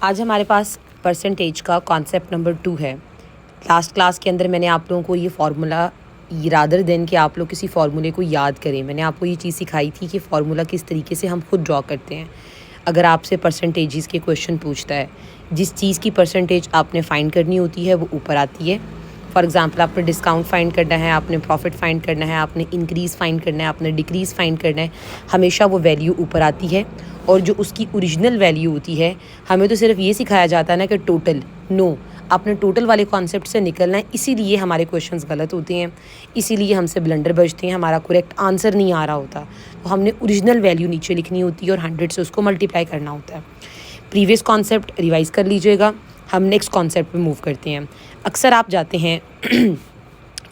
आज हमारे पास परसेंटेज का कॉन्सेप्ट नंबर 2 है। लास्ट क्लास के अंदर मैंने आप लोगों को ये फार्मूला रादर देन कि आप लोग किसी फार्मूले को याद करें, मैंने आपको ये चीज़ सिखाई थी कि फार्मूला किस तरीके से हम खुद ड्रॉ करते हैं। अगर आपसे परसेंटेजेस के क्वेश्चन पूछता है, जिस चीज़ की परसेंटेज आपने फाइंड करनी होती है वो ऊपर आती है। फॉर एग्जांपल आपने डिस्काउंट फाइंड करना है, आपने प्रॉफिट फाइंड करना है, आपने इंक्रीज़ फाइंड करना है, आपने डिक्रीज़ फाइंड करना है, हमेशा वो वैल्यू ऊपर आती है। और जो उसकी ओरिजिनल वैल्यू होती है, हमें तो सिर्फ ये सिखाया जाता है ना कि टोटल, नो, आपने टोटल वाले कॉन्सेप्ट से निकलना है। इसीलिए हमारे क्वेश्चंस गलत होते हैं, इसीलिए हमसे ब्लंडर बजते हैं, हमारा करेक्ट आंसर नहीं आ रहा होता। तो हमने ओरिजिनल वैल्यू नीचे लिखनी होती है और 100 से उसको मल्टीप्लाई करना होता है। प्रीवियस कॉन्सेप्ट रिवाइज़ कर लीजिएगा। हम नेक्स्ट कॉन्सेप्ट पे मूव करते हैं। अक्सर आप जाते हैं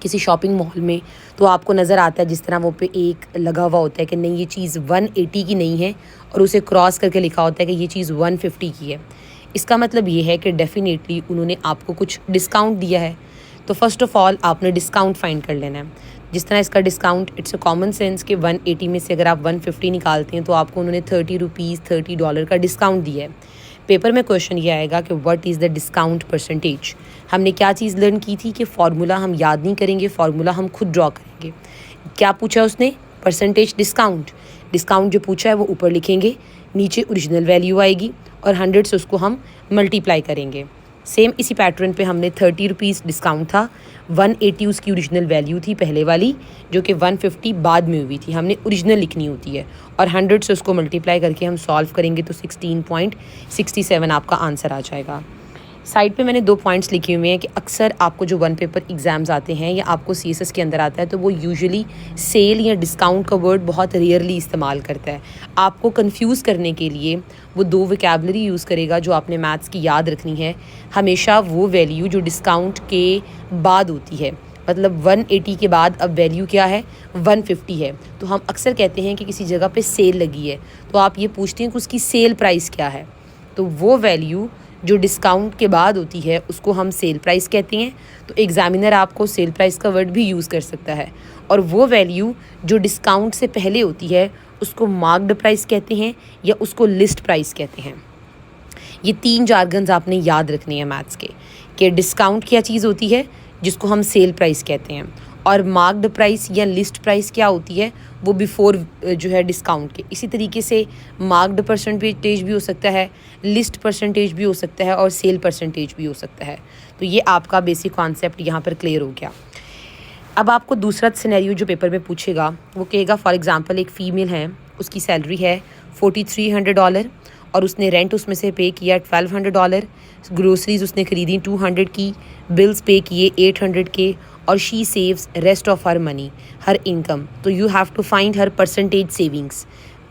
किसी शॉपिंग मॉल में, तो आपको नज़र आता है जिस तरह वो पे एक लगा हुआ होता है कि नहीं ये चीज़ 180 की नहीं है, और उसे क्रॉस करके लिखा होता है कि ये चीज़ 150 की है। इसका मतलब ये है कि डेफिनेटली उन्होंने आपको कुछ डिस्काउंट दिया है। तो फर्स्ट ऑफ ऑल आपने डिस्काउंट फाइंड कर लेना है। जिस तरह इसका discount, it's a common sense कि 180 में से अगर आप 150 निकालते हैं तो आपको उन्होंने $30 का डिस्काउंट दिया है। पेपर में क्वेश्चन ये आएगा कि what is the discount percentage. हमने क्या चीज़ लर्न की थी कि फार्मूला हम याद नहीं करेंगे, फार्मूला हम खुद ड्रॉ करेंगे। क्या पूछा उसने? Percentage discount. डिस्काउंट जो पूछा है वो ऊपर लिखेंगे, नीचे ओरिजिनल वैल्यू आएगी और 100 से उसको हम मल्टीप्लाई करेंगे। सेम इसी पैटर्न पे हमने ₹30 डिस्काउंट था, 180 उसकी ओरिजिनल वैल्यू थी पहले वाली, जो कि 150 बाद में हुई थी। हमने ओरिजिनल लिखनी होती है और 100 से उसको मल्टीप्लाई करके हम सॉल्व करेंगे तो 16.67 आपका आंसर आ जाएगा। साइड पे मैंने 2 पॉइंट्स लिखे हुए हैं कि अक्सर आपको जो वन पेपर एग्ज़ाम्स आते हैं या आपको सीएसएस के अंदर आता है तो वो यूजुअली सेल या डिस्काउंट का वर्ड बहुत रेयरली इस्तेमाल करता है। आपको कंफ्यूज करने के लिए वो 2 वोकैबुलरी यूज़ करेगा जो आपने मैथ्स की याद रखनी है। हमेशा वो वैल्यू जो डिस्काउंट के बाद होती है, मतलब 180 के बाद अब वैल्यू क्या है, 150 है। तो हम अक्सर कहते हैं कि किसी जगह पे सेल लगी है, तो आप ये पूछते हैं कि उसकी सेल प्राइस क्या है। तो वो वैल्यू जो डिस्काउंट के बाद होती है उसको हम सेल प्राइस कहते हैं। तो एग्जामिनर आपको सेल प्राइस का वर्ड भी यूज़ कर सकता है। और वो वैल्यू जो डिस्काउंट से पहले होती है उसको मार्क्ड प्राइस कहते हैं या उसको लिस्ट प्राइस कहते हैं। ये 3 जार्गन्स आपने याद रखने हैं मैथ्स के, कि डिस्काउंट क्या चीज़ होती है जिसको हम सेल प्राइस कहते हैं, और मार्क्ड प्राइस या लिस्ट प्राइस क्या होती है, वो बिफोर जो है डिस्काउंट के। इसी तरीके से मार्क्ड परसेंटेज भी हो सकता है, लिस्ट परसेंटेज भी हो सकता है और सेल परसेंटेज भी हो सकता है। तो ये आपका बेसिक कॉन्सेप्ट यहाँ पर क्लियर हो गया। अब आपको दूसरा सिनेरियो जो पेपर में पूछेगा वो कहेगा, फॉर एग्जांपल एक फ़ीमेल है, उसकी सैलरी है $4300 और उसने रेंट उसमें से पे किया $1200, ग्रोसरीज उसने ख़रीदी 200 की, बिल्स पे किए 800 के, और she saves rest of her money, her income. तो you have to find her percentage savings.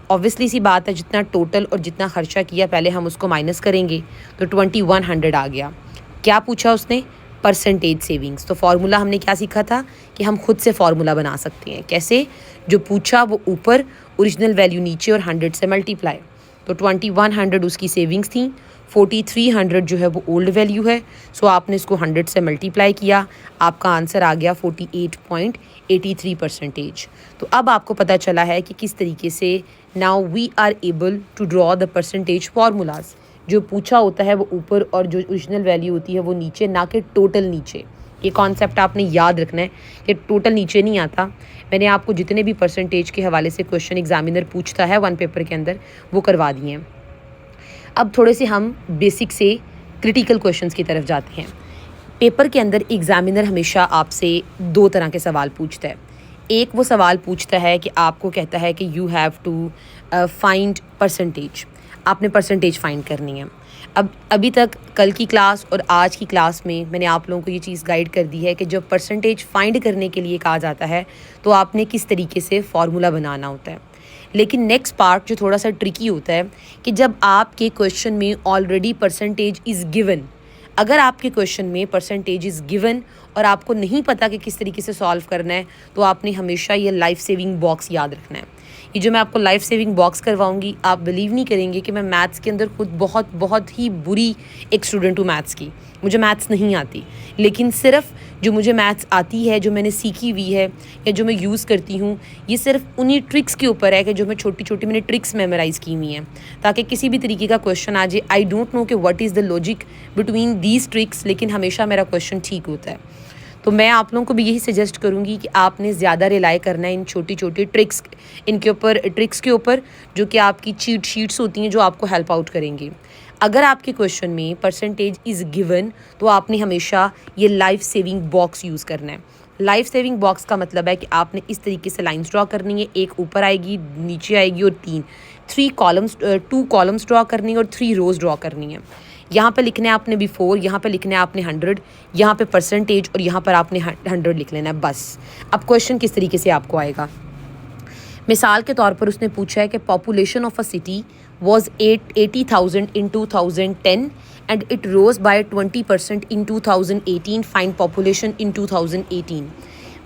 Obviously सी बात है, जितना टोटल और जितना खर्चा किया पहले हम उसको माइनस करेंगे तो 2100 आ गया। क्या पूछा उसने? Percentage savings. तो फार्मूला हमने क्या सीखा था कि हम खुद से फार्मूला बना सकते हैं। कैसे? जो पूछा वो ऊपर, ओरिजिनल वैल्यू नीचे और 100 से मल्टीप्लाई। तो 2100 उसकी सेविंग्स थी, 4300 जो है वो ओल्ड वैल्यू है। सो आपने इसको 100 से मल्टीप्लाई किया, आपका आंसर आ गया 48.83%। तो अब आपको पता चला है कि किस तरीके से now we are able to draw the percentage formulas. जो पूछा होता है वो ऊपर और जो ओरिजिनल वैल्यू होती है वो नीचे, ना कि टोटल नीचे। ये कॉन्सेप्ट आपने याद रखना है कि टोटल नीचे नहीं आता। मैंने आपको जितने भी परसेंटेज के हवाले से क्वेश्चन एग्जामिनर पूछता है वन पेपर के अंदर वो करवा दिए हैं। अब थोड़े से हम बेसिक से क्रिटिकल क्वेश्चंस की तरफ जाते हैं। पेपर के अंदर एग्जामिनर हमेशा आपसे 2 तरह के सवाल पूछता है। एक वो सवाल पूछता है कि आपको कहता है कि you have to find percentage, आपने परसेंटेज फाइंड करनी है। अब अभी तक कल की क्लास और आज की क्लास में मैंने आप लोगों को ये चीज़ गाइड कर दी है कि जब परसेंटेज फाइंड करने के लिए कहा जाता है तो आपने किस तरीके से फार्मूला बनाना होता है। लेकिन नेक्स्ट पार्ट जो थोड़ा सा ट्रिकी होता है कि जब आपके क्वेश्चन में ऑलरेडी परसेंटेज इज़ गिवन, अगर आपके क्वेश्चन में परसेंटेज इज़ गिवन और आपको नहीं पता कि किस तरीके से सॉल्व करना है, तो आपने हमेशा ये लाइफ सेविंग बॉक्स याद रखना है। ये जो मैं आपको लाइफ सेविंग बॉक्स करवाऊंगी, आप बिलीव नहीं करेंगे कि मैं मैथ्स के अंदर खुद बहुत बहुत ही बुरी एक स्टूडेंट हूँ मैथ्स की। मुझे मैथ्स नहीं आती, लेकिन सिर्फ जो मुझे मैथ्स आती है, जो मैंने सीखी हुई है या जो मैं यूज़ करती हूँ, ये सिर्फ उन्हीं ट्रिक्स के ऊपर है कि जो मैं छोटी छोटी मैंने ट्रिक्स मेमोराइज़ की हुई हैं, ताकि किसी भी तरीके का क्वेश्चन आ जाए, आई डोंट नो कि what is the logic between these tricks, लेकिन हमेशा मेरा क्वेश्चन ठीक होता है। तो मैं आप लोगों को भी यही सजेस्ट करूँगी कि आपने ज़्यादा रिलाई करना है इन छोटी छोटी ट्रिक्स के ऊपर जो कि आपकी चीट शीट्स होती हैं, जो आपको हेल्प आउट करेंगी। अगर आपके क्वेश्चन में परसेंटेज इज़ गिवन, तो आपने हमेशा ये लाइफ सेविंग बॉक्स यूज़ करना है। लाइफ सेविंग बॉक्स का मतलब है कि आपने इस तरीके से लाइंस ड्रॉ करनी है, एक ऊपर आएगी, नीचे आएगी और टू कॉलम्स ड्रॉ करनी है और 3 रोज़ ड्रॉ करनी है। यहाँ पे लिखना है आपने बिफोर, यहाँ पे लिखना है आपने 100, यहाँ पे परसेंटेज और यहाँ पर आपने 100 लिख लेना है बस। अब क्वेश्चन किस तरीके से आपको आएगा, मिसाल के तौर पर उसने पूछा है कि population of a city was 80,000 in 2010 and it rose by 20% in 2018. Find population in 2018.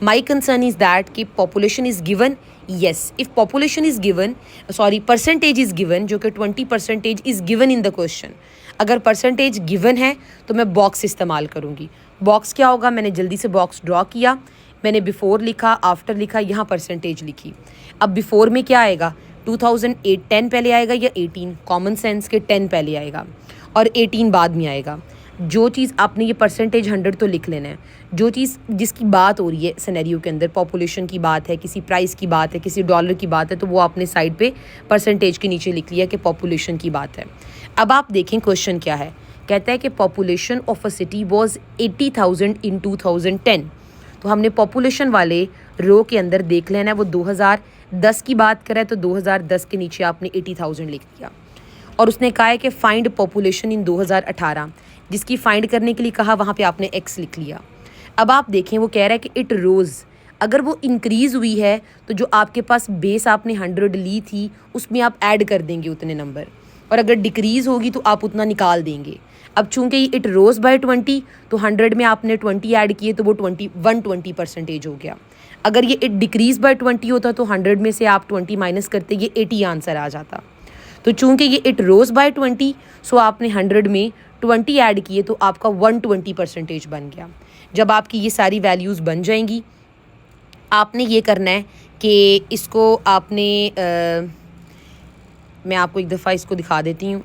My concern is that कि population is given. Yes, if population is given, percentage is given, जो कि 20% is given in the question. अगर percentage given है तो मैं box इस्तेमाल करूँगी। Box क्या होगा, मैंने जल्दी से बॉक्स ड्रॉ किया, मैंने बिफोर लिखा, आफ्टर लिखा, यहाँ परसेंटेज लिखी। अब बिफोर में क्या आएगा, 2008 10 पहले आएगा या 18, कॉमन सेंस के 10 पहले आएगा और 18 बाद में आएगा। जो चीज़ आपने ये परसेंटेज 100 तो लिख लेना है। जो चीज़ जिसकी बात हो रही है सिनेरियो के अंदर, पॉपुलेशन की बात है, किसी प्राइस की बात है, किसी डॉलर की बात है, तो वो आपने साइड पे परसेंटेज के नीचे लिख लिया कि पॉपुलेशन की बात है। अब आप देखें क्वेश्चन क्या है, कहता है कि population of a city was 80,000 इन 2010। तो हमने पॉपुलेशन वाले रो के अंदर देख लेना है, वो 2010 की बात करें तो 2010 के नीचे आपने 80,000 लिख दिया। और उसने कहा है कि फाइंड पॉपुलेशन इन 2018, जिसकी फाइंड करने के लिए कहा वहाँ पे आपने एक्स लिख लिया। अब आप देखें वो कह रहा है कि इट रोज़, अगर वो इंक्रीज़ हुई है तो जो आपके पास बेस आपने 100 ली थी उसमें आप ऐड कर देंगे उतने नंबर, और अगर डिक्रीज़ होगी तो आप उतना निकाल देंगे। अब चूंकि इट रोज़ बाय 20, तो 100 में आपने 20 ऐड किए तो वो 120% हो गया। अगर ये इट डिक्रीज़ बाय 20 होता तो 100 में से आप 20 माइनस करते, ये 80 आंसर आ जाता। तो चूंकि ये इट रोज़ बाय 20, सो आपने 100 में 20 ऐड किए तो आपका 120% बन गया। जब आपकी ये सारी वैल्यूज़ बन जाएंगी, आपने ये करना है कि इसको आपने मैं आपको एक दफ़ा इसको दिखा देती हूँ।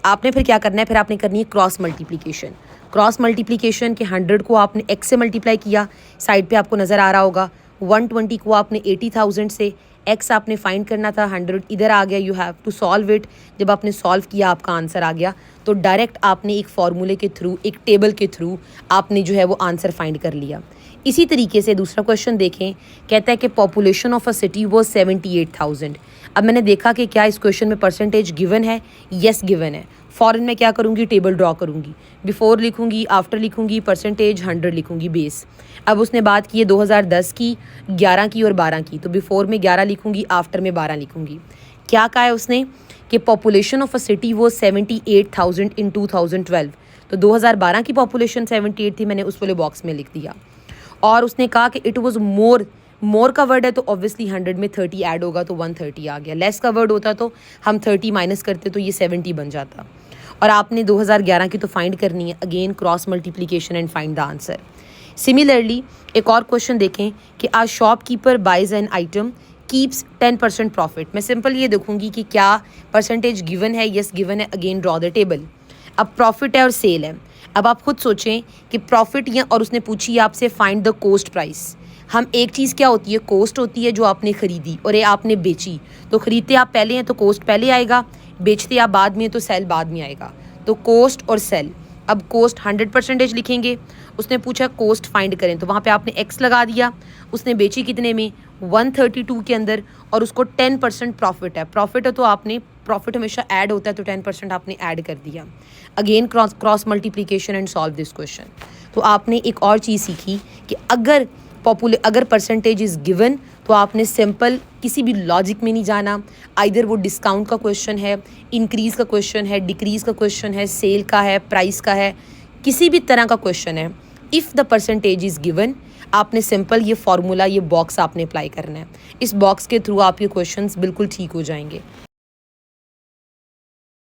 आपने फिर क्या करना है, फिर आपने करनी है क्रॉस मल्टीप्लिकेशन। क्रॉस मल्टीप्लिकेशन के 100 को आपने x से मल्टीप्लाई किया, साइड पे आपको नज़र आ रहा होगा। 120 को आपने 80,000 से, x आपने फाइंड करना था, 100 इधर आ गया, you have to solve it. जब आपने सॉल्व किया आपका आंसर आ गया, तो डायरेक्ट आपने एक फार्मूले के थ्रू, एक टेबल के थ्रू आपने जो है वो आंसर फाइंड कर लिया। इसी तरीके से दूसरा क्वेश्चन देखें, कहता है कि पॉपुलेशन ऑफ अ सिटी वो 78,000। अब मैंने देखा कि क्या इस क्वेश्चन में परसेंटेज गिवन है, यस गिवन है। फ़ौरन मैं क्या करूँगी, टेबल ड्रॉ करूँगी, बिफोर लिखूँगी, आफ्टर लिखूँगी, परसेंटेज 100 लिखूँगी, बेस। अब उसने बात की है 2010 की, 11 की और 12 की, तो बिफोर में 11 लिखूँगी, आफ्टर में 12 लिखूँगी। क्या कहा है उसने कि पॉपुलेशन ऑफ अ सिटी वो 78,000 इन 2012। तो 2012 की पॉपुलेशन 78 थी, मैंने उस वाले बॉक्स में लिख दिया। और उसने कहा कि इट वाज मोर का वर्ड है तो ऑब्वियसली 100 में 30 ऐड होगा तो 130 आ गया। लेस का वर्ड होता तो हम 30 माइनस करते तो ये 70 बन जाता। और आपने 2011 की तो फाइंड करनी है, again cross multiplication and find the answer. Similarly एक और क्वेश्चन देखें कि a shopkeeper buys an item keeps 10% profit. मैं सिंपल ये देखूंगी कि क्या परसेंटेज गिवन है, यस गिवन है, अगेन ड्रॉ द टेबल। अब प्रॉफिट है और सेल है। अब आप खुद सोचें कि प्रॉफिट या, और उसने पूछी आपसे फाइंड द कॉस्ट प्राइस। हम एक चीज़ क्या होती है, कॉस्ट होती है जो आपने ख़रीदी और ये आपने बेची। तो ख़रीदते आप पहले हैं तो कॉस्ट पहले आएगा, बेचते आप बाद में तो सेल बाद में आएगा। तो कॉस्ट और सेल। अब कॉस्ट 100% लिखेंगे। उसने पूछा कॉस्ट फाइंड करें, तो वहाँ पे आपने x लगा दिया। उसने बेची कितने में, 132 के अंदर, और उसको 10% प्रॉफिट है। प्रॉफिट है तो आपने, प्रॉफिट हमेशा ऐड होता है तो 10% आपने ऐड कर दिया। Again cross multiplication and solve this question. तो आपने एक और चीज़ सीखी कि अगर परसेंटेज इज़ गिवन तो आपने सिंपल किसी भी लॉजिक में नहीं जाना। आइदर वो डिस्काउंट का क्वेश्चन है, इंक्रीज़ का क्वेश्चन है, डिक्रीज़ का क्वेश्चन है, सेल का है, प्राइस का है, किसी भी तरह का क्वेश्चन है। If the percentage is given, आपने सिंपल ये फार्मूला, ये बॉक्स आपने अप्लाई करना है। इस बॉक्स के थ्रू आपके क्वेश्चंस बिल्कुल ठीक हो जाएंगे।